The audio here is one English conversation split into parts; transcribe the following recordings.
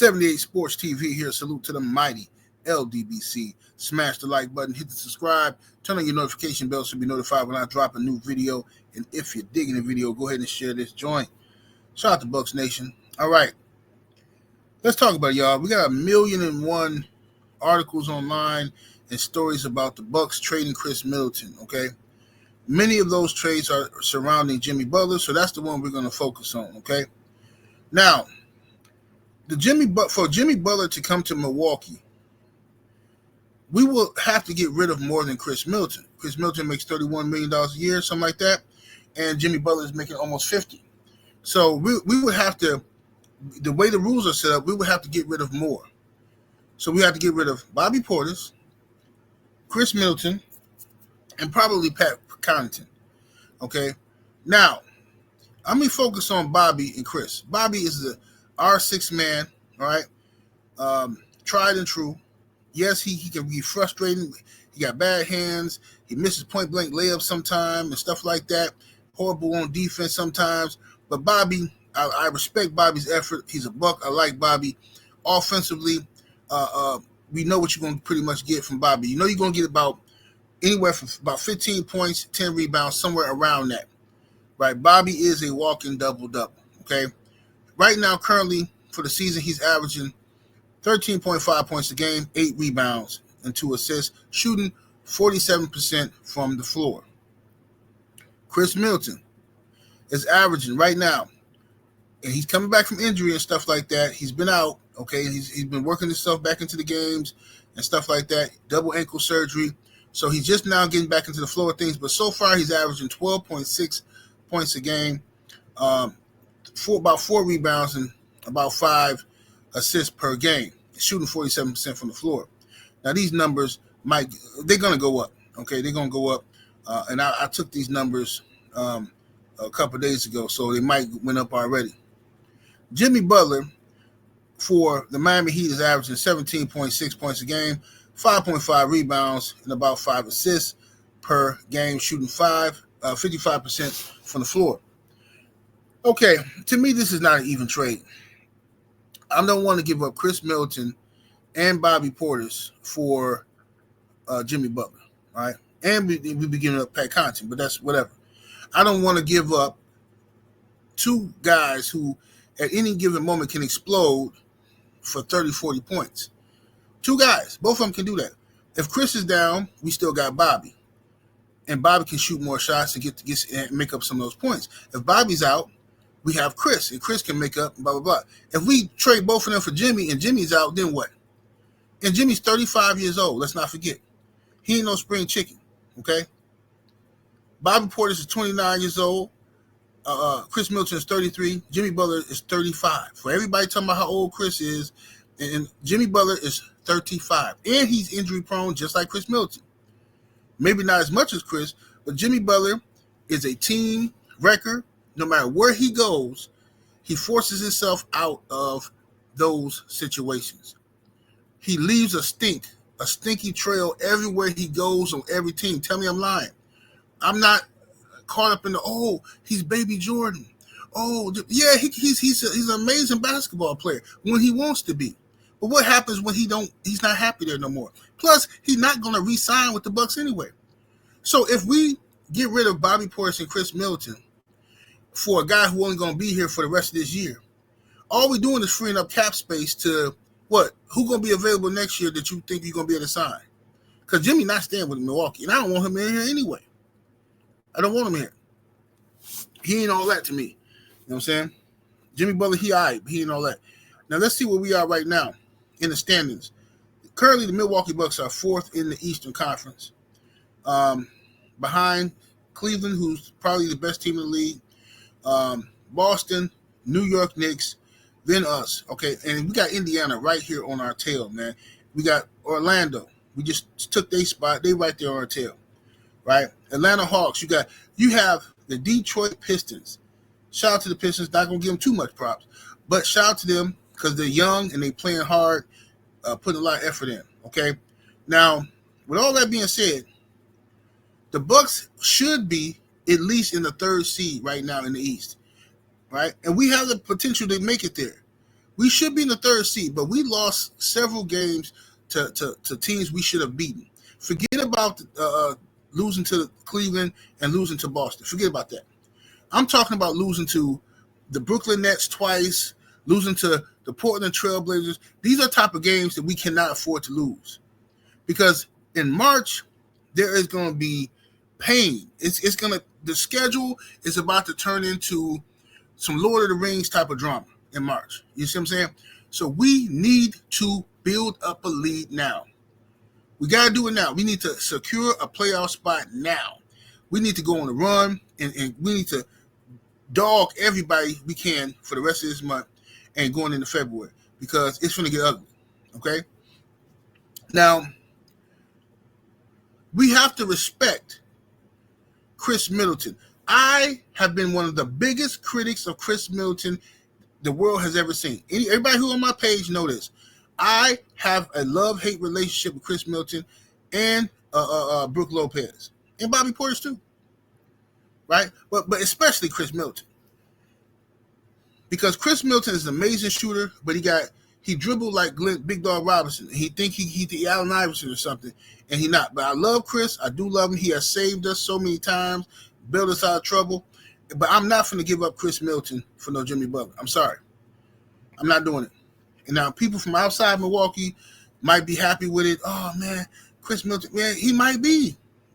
78 Sports TV here. Salute to the mighty LDBC. Smash the like button, hit the subscribe, turn on your notification bell so you'll be notified when I drop a new video. And if you're digging the video, go ahead and share this joint. Shout out to Bucks Nation. All right, let's talk about it, y'all. We got 1,000,001 articles online and stories about the Bucks trading Khris Middleton, okay? Many of those trades are surrounding Jimmy Butler, so that's the one we're going to focus on, okay? Now, for Jimmy Butler to come to Milwaukee, we will have to get rid of more than Khris Middleton. Khris Middleton makes $31 million a year, something like that, and Jimmy Butler is making almost 50. So we would have to, the way the rules are set up, we would have to get rid of more. So we have to get rid of Bobby Portis, Khris Middleton, and probably Pat Connaughton. Okay? Now, I'm going to focus on Bobby and Khris. Bobby is our sixth man, all right? Tried and true. Yes, he can be frustrating. He got bad hands. He misses point-blank layups sometimes and stuff like that. Horrible on defense sometimes. But Bobby, I respect Bobby's effort. He's a Buck. I like Bobby. Offensively, we know what you're going to pretty much get from Bobby. You know you're going to get anywhere from about 15 points, 10 rebounds, somewhere around that. Right? Bobby is a walking double-double, okay? Right now, currently, for the season, he's averaging 13.5 points a game, 8 rebounds, and 2 assists, shooting 47% from the floor. Khris Middleton is averaging right now, and he's coming back from injury and stuff like that. He's been out, okay? He's been working himself back into the games and stuff like that, double ankle surgery. So he's just now getting back into the flow of things, but so far he's averaging 12.6 points a game, about 4 rebounds, and about 5 assists per game, shooting 47% from the floor. Now, these numbers they're going to go up, okay? They're going to go up, and I took these numbers a couple of days ago, so they might went up already. Jimmy Butler for the Miami Heat is averaging 17.6 points a game, 5.5 rebounds, and about 5 assists per game, shooting 55% from the floor. Okay, to me, this is not an even trade. I don't want to give up Khris Middleton and Bobby Portis for Jimmy Butler, all right? And we be giving up Pat Connaughton, but that's whatever. I don't want to give up 2 guys who at any given moment can explode for 30, 40 points. 2 guys. Both of them can do that. If Khris is down, we still got Bobby. And Bobby can shoot more shots and and make up some of those points. If Bobby's out, we have Khris, and Khris can make up, blah, blah, blah. If we trade both of them for Jimmy and Jimmy's out, then what? And Jimmy's 35 years old. Let's not forget. He ain't no spring chicken, okay? Bobby Portis is 29 years old. Khris Middleton is 33. Jimmy Butler is 35. For everybody talking about how old Khris is, and Jimmy Butler is 35. And he's injury prone just like Khris Middleton. Maybe not as much as Khris, but Jimmy Butler is a team wrecker. No matter where he goes, he forces himself out of those situations. He leaves a stinky trail everywhere he goes on every team. Tell me I'm lying. I'm not caught up in he's baby Jordan. Oh, yeah, he's an amazing basketball player when he wants to be. But what happens when he's not happy there no more? Plus, he's not going to re-sign with the Bucks anyway. So if we get rid of Bobby Portis and Khris Middleton for a guy who only going to be here for the rest of this year, all we're doing is freeing up cap space to what? Who going to be available next year that you think you're going to be able to sign? Because Jimmy not staying with Milwaukee, and I don't want him in here anyway. I don't want him here. He ain't all that to me. You know what I'm saying? Jimmy Butler, he all right, but he ain't all that. Now, let's see where we are right now in the standings. Currently, the Milwaukee Bucks are 4th in the Eastern Conference, behind Cleveland, who's probably the best team in the league, Boston, New York Knicks, then us, okay? And we got Indiana right here on our tail, man. We got Orlando. We just took their spot. They right there on our tail, right? Atlanta Hawks. You have the Detroit Pistons. Shout out to the Pistons. Not going to give them too much props, but shout out to them because they're young and they playing hard, putting a lot of effort in, okay? Now, with all that being said, the Bucks should be at least in the 3rd seed right now in the East, right? And we have the potential to make it there. We should be in the 3rd seed, but we lost several games to teams we should have beaten. Forget about losing to Cleveland and losing to Boston. Forget about that. I'm talking about losing to the Brooklyn Nets twice, losing to the Portland Trail Blazers. These are type of games that we cannot afford to lose, because in March there is going to be pain. The schedule is about to turn into some Lord of the Rings type of drama in March. You see what I'm saying? So we need to build up a lead now. We got to do it now. We need to secure a playoff spot now. We need to go on a run, and we need to dog everybody we can for the rest of this month and going into February, because it's going to get ugly. Okay? Now, we have to respect Khris Middleton. I have been one of the biggest critics of Khris Middleton the world has ever seen. Everybody who on my page know this. I have a love-hate relationship with Khris Middleton and Brook Lopez and Bobby Portis too, right? But especially Khris Middleton, because Khris Middleton is an amazing shooter, but he dribbled like Big Dog Robertson. He think he the Allen Iverson or something, and he not. But I love Khris. I do love him. He has saved us so many times, bailed us out of trouble. But I'm not going to give up Khris Middleton for no Jimmy Butler. I'm sorry. I'm not doing it. And now people from outside Milwaukee might be happy with it. Oh, man, Khris Middleton, man, he might be. You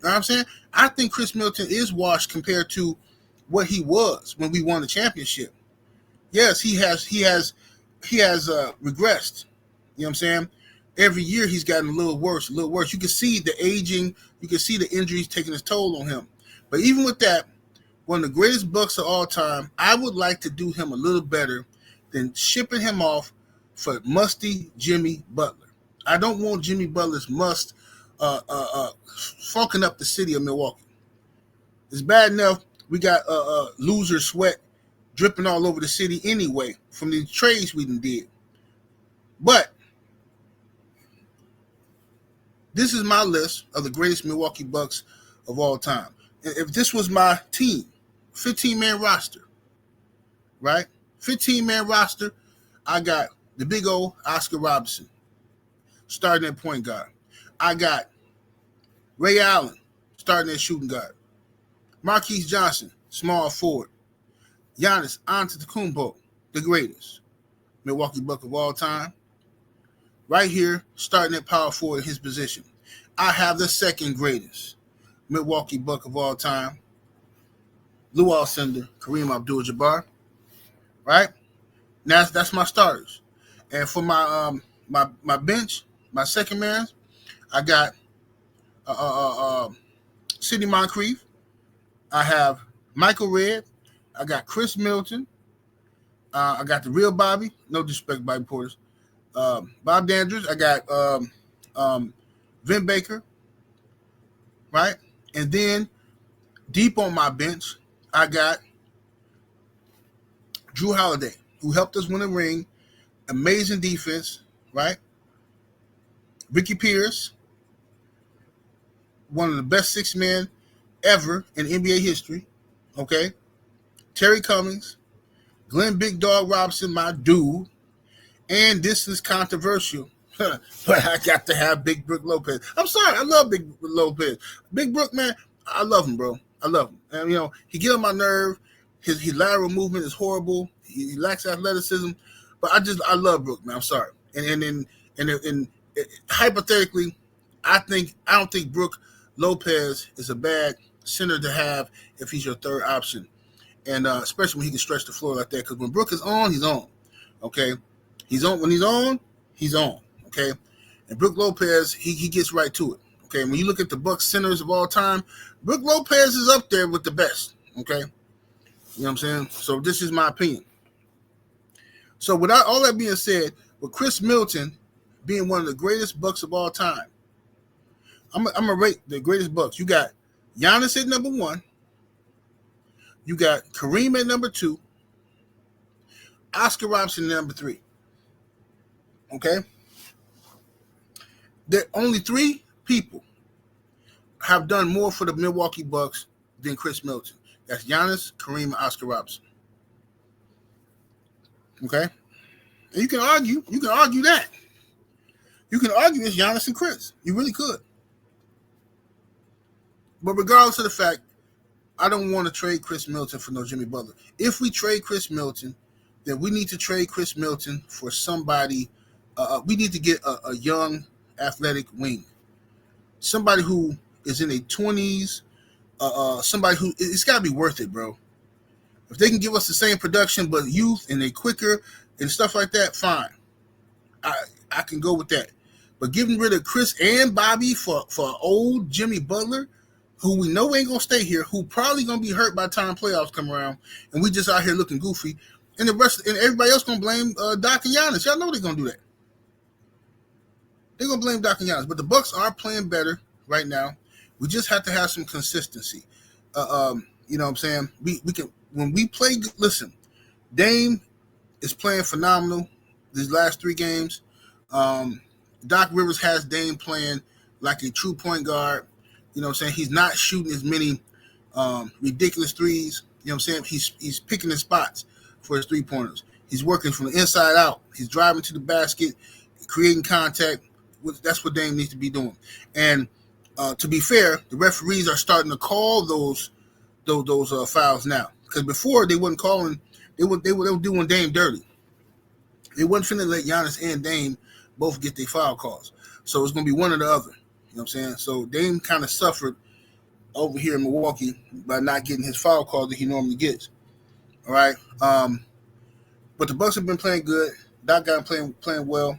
know what I'm saying? I think Khris Middleton is washed compared to what he was when we won the championship. Yes, he has regressed. You know what I'm saying? Every year he's gotten a little worse. You can see the aging. You can see the injuries taking its toll on him. But even with that, one of the greatest Bucks of all time, I would like to do him a little better than shipping him off for musty Jimmy Butler. I don't want Jimmy Butler's must funking up the city of Milwaukee. It's bad enough we got loser sweat dripping all over the city anyway from the trades we did. But this is my list of the greatest Milwaukee Bucks of all time. If this was my team, 15-man roster, right? 15-man roster, I got the big old Oscar Robertson starting at point guard. I got Ray Allen starting at shooting guard. Marques Johnson, small forward. Giannis Antetokounmpo, the greatest Milwaukee Buck of all time. Right here, starting at power forward in his position. I have the second greatest Milwaukee Buck of all time, Lou Alcindor, Kareem Abdul-Jabbar. Right? Now that's my starters. And for my my bench, my second man, I got Sidney Moncrief. I have Michael Redd. I got Khris Middleton. I got the real Bobby. No disrespect, Bobby Portis. Bob Dandridge. I got Vin Baker. Right? And then deep on my bench, I got Jrue Holiday, who helped us win a ring. Amazing defense, right? Ricky Pierce, one of the best six men ever in NBA history, okay? Terry Cummings, Glenn Big Dog Robinson, my dude, and this is controversial, but I got to have Big Brook Lopez. I'm sorry, I love Big Lopez. Big Brook, man, I love him, bro. I love him. And, you know, he get on my nerve. His lateral movement is horrible. He lacks athleticism, but I love Brook, man. I'm sorry. And hypothetically, I don't think Brook Lopez is a bad center to have if he's your third option, and especially when he can stretch the floor like that. Because when Brook is on, he's on. Okay, he's on when he's on. He's on. Okay, and Brook Lopez, he gets right to it. Okay, when you look at the Bucks centers of all time, Brook Lopez is up there with the best. Okay, you know what I'm saying? So this is my opinion. So without all that being said, with Khris Middleton being one of the greatest Bucks of all time, I'm gonna rate the greatest Bucks. You got Giannis at number 1. You got Kareem at number 2. Oscar Robertson at number 3. Okay? There only 3 people have done more for the Milwaukee Bucks than Khris Middleton. That's Giannis, Kareem, and Oscar Robertson. Okay? And you can argue that. You can argue it's Giannis and Khris. You really could. But regardless of the fact, I don't want to trade Khris Middleton for no Jimmy Butler. If we trade Khris Middleton, then we need to trade Khris Middleton for somebody. We need to get a young, athletic wing. Somebody who is in their 20s. Somebody who, it's got to be worth it, bro. If they can give us the same production but youth and they quicker and stuff like that, fine. I can go with that. But getting rid of Khris and Bobby for old Jimmy Butler, who we know ain't going to stay here, who probably going to be hurt by the time playoffs come around, and we just out here looking goofy, and everybody else going to blame Doc and Giannis. Y'all know they're going to do that. They're going to blame Doc and Giannis. But the Bucks are playing better right now. We just have to have some consistency. You know what I'm saying? We can, when we play, listen, Dame is playing phenomenal these last 3 games. Doc Rivers has Dame playing like a true point guard. You know what I'm saying? He's not shooting as many ridiculous threes. You know what I'm saying? He's picking his spots for his 3-pointers. He's working from the inside out. He's driving to the basket, creating contact. That's what Dame needs to be doing. And to be fair, the referees are starting to call those fouls now. Because before they wasn't calling, they were doing Dame dirty. They wasn't finna let Giannis and Dame both get their foul calls. So it's gonna be one or the other. You know what I'm saying? So Dame kind of suffered over here in Milwaukee by not getting his foul call that he normally gets. All right. But the Bucks have been playing good. Doc got him playing well.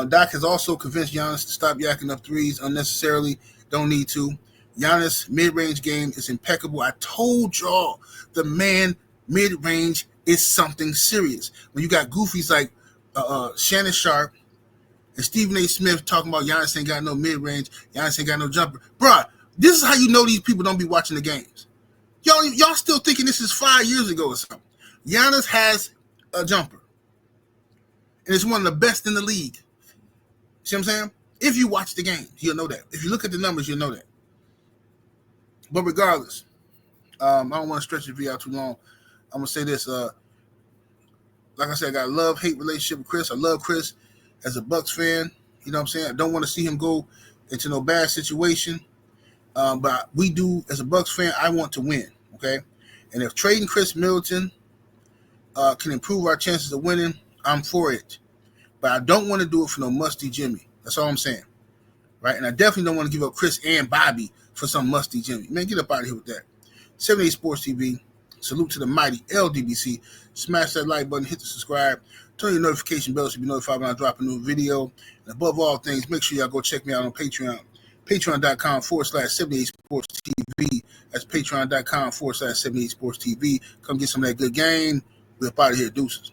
Doc has also convinced Giannis to stop yakking up threes unnecessarily. Don't need to. Giannis' mid-range game is impeccable. I told y'all the man mid-range is something serious. When you got goofies like Shannon Sharp and Stephen A. Smith talking about Giannis ain't got no mid-range, Giannis ain't got no jumper. Bruh, this is how you know these people don't be watching the games. Y'all still thinking this is 5 years ago or something. Giannis has a jumper. And it's one of the best in the league. See what I'm saying? If you watch the game, you'll know that. If you look at the numbers, you'll know that. But regardless, I don't want to stretch the video out too long. I'm going to say this. Like I said, I got a love-hate relationship with Khris. I love Khris as a Bucks fan. You know what I'm saying? I don't want to see him go into no bad situation. But we do, as a Bucks fan, I want to win, okay? And if trading Khris Middleton can improve our chances of winning, I'm for it. But I don't want to do it for no musty Jimmy. That's all I'm saying, right? And I definitely don't want to give up Khris and Bobby for some musty Jimmy. Man, get up out of here with that. 78 Sports TV. Salute to the mighty LDBC. Smash that like button, hit the subscribe, turn your notification bell so you be notified when I drop a new video. And above all things, make sure y'all go check me out on Patreon. Patreon.com/78 Sports TV. That's Patreon.com/78 Sports TV. Come get some of that good game. We're up out of here. Deuces.